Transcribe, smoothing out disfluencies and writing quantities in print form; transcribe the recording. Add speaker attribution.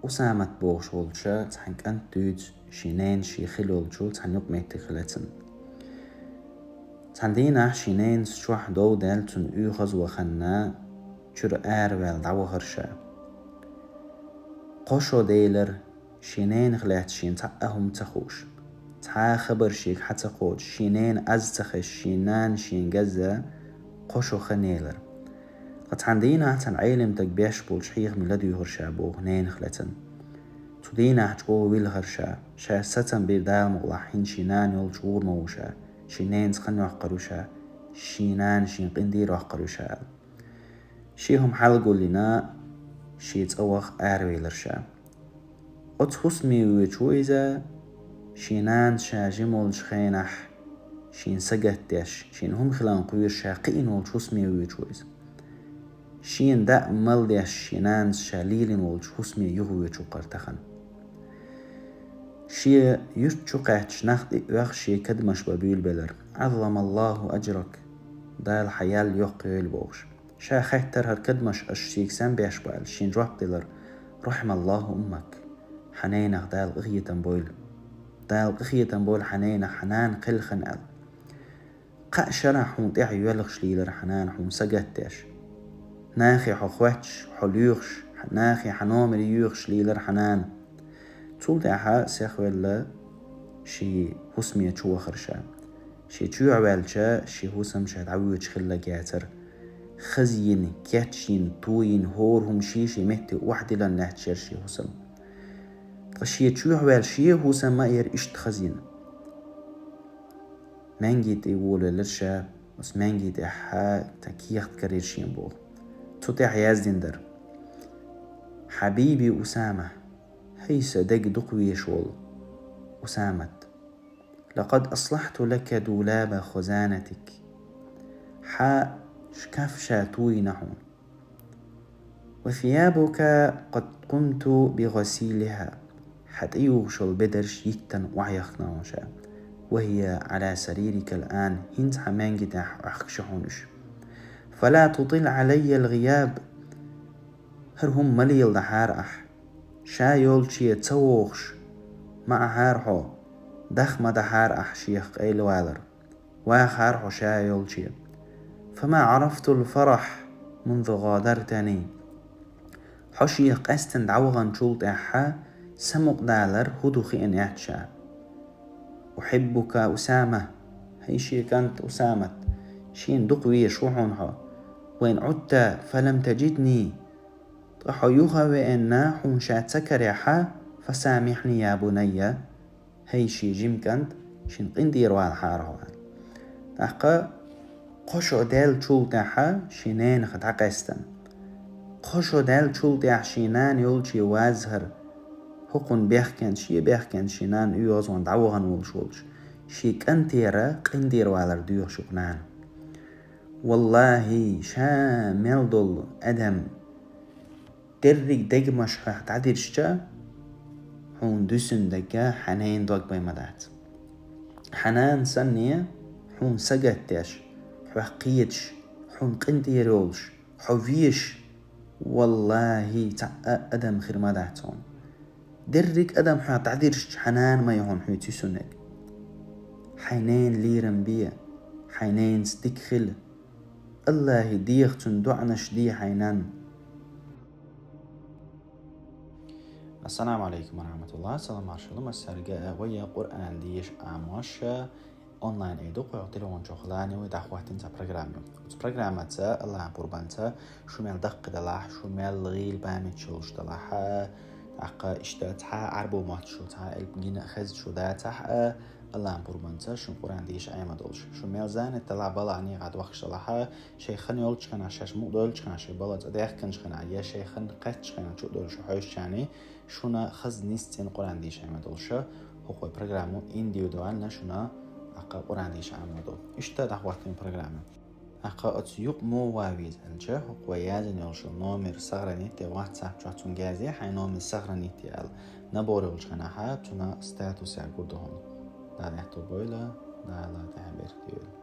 Speaker 1: أسامة بوش ولشا تحنك أنت دوج شينين شي خلول شو تحنيق ميتي خلتن تحندينا شينين شوح دو دالتن يوخز وخنا شر والد عوهرشا قوشو ديلر شينين خلات شين تقهم تخوش تا خبر شيك حتى قود شينين از تخش شينان شين جزا قوشو خنيلر قد عندينا تن عيلم تك بيش بول شحيخ من لدي هرشا بو هنين خلتن تدينا حجو ويل هرشا شا ستن بيردال مغلحين شينان يول شغور موشا شينين تخنو عقروشا شينان شين قندير عقروشا شيهم حلقو لنا شيت اوخ ويلرشا قد خسمي ويشويزا شينان شا جمول شخينح شين سجتش شين هم خلان قوير شاقين والشوسمي ويشويز شين دا ملدش شينان شاليلين والشوسمي يهويشو قرتخن شي يشتشو قاعدش ناخد وخشي كدمش بابيل بلر عظم الله أجرك دا الحيال يقيل بوش شا خيتر هركدمش أشيك سان بيشبال شين جواب دلر رحم الله أمك حنينة دا الغية تنبويل دا الغية تنبويل حنينة حنان قل خنقل قاشنا حون تعي يلغش ليلر حنان حون سجتش ناخي حخوتش حليوخش ناخي حنومر يوخش ليلر حنان طول دعها سيخوال شي هسمية شو خرشا شي تشو عوالشا شي هسم شاد عويوش خلا جاتر خزين كاتشين طوين هورهم شي مهتي وحدي لنهتشر شي هسم شي تشو عوال شي هسم ما ير اشت خزين مانجيت يقول للشا بس مانجيت احا تكيخت كرير شين بوغ تطيح يازدين در حبيبي أسامة هيس دق دقوي شول أسامة لقد أصلحت لك دولاب خزانتك شكف شاتوي نحون وثيابك قد قمت بغسيلها حتى يغشل بدرش يكتن وعيخنا وشا وهي على سريرك الآن هنت حمانجت أخشحونش فلا تطل علي الغياب هرهم مليل دحار شا يولشي تسوغش مع هارحو دخمة دحار شيخ قيل والر واخارحو شا يولشي فما عرفت الفرح منذ غادرتني حشيخ قستن دعوغن شولت سمق دالر هدوخي ان يحشا أحبك أسامة هيشي كانت أسامة شين دقوي شوحونها وين عدت فلم تجدني طحيوها وإنا حون شات سكريحا فسامحني يا بني هيشي جيم كانت شين قندير والحارها تحقا قشو دال شول تاحا شينين خد عقستن قشو دال شول تاح شينان يولشي وازهر هقون بيحكن شينان يوزون دعوغن والشولش شي كنتيرا قندير والر ديوخ شقنان والله شامل دول أدم درق دق مشحح تعديرشتا حون دوسن دقا حنين دوق بيمدات حنان سنية حون سقتش حقيتش حون قنديرولش حوفيش والله أدم خير مداتهم درق أدم حا تعديرش حنان ما يهون حيتي سنك حنين ليرن بيه حنين ستك خل الله ديخ تندعنش دي حينان. السلام عليكم ورحمة الله. السلام عليكم. السرقاء ويا قرآن ديش عماش أونلاين إيدوق ويعطيلون شغلاني ودعواتين تا برنامج برنامجتا الله بربانتا شمال دق دلاح شمال غيل بامت شلش دلاح عقا اشتاتها عربو ماتشو تا البجين خز شو داتها الله بربانتا شو قرآن ديش عيما دولش شمال زان التلع بلعني قد وخش دلاح شيخن يولش كان عشاش مقدولش كان عشي بلد اديخ كنش كان عيا شيخن قتش كان شو دولش حوش يعني شونا خز نيستين قرآن ديش عيما دولش هو برنامج individual نشونا أقا قرآن ديش عمدو إشتا دعواتين برنامج أقا أتيوق مو واويز الجه هو يازن يلش نومر سغرانيتي واتساب جاتون جازي حي نومر سغرانيتي ال نبوري ولشغناها تونا ستاتوس يعقودهم دا نحتو بويلة دا لا تعبير ديول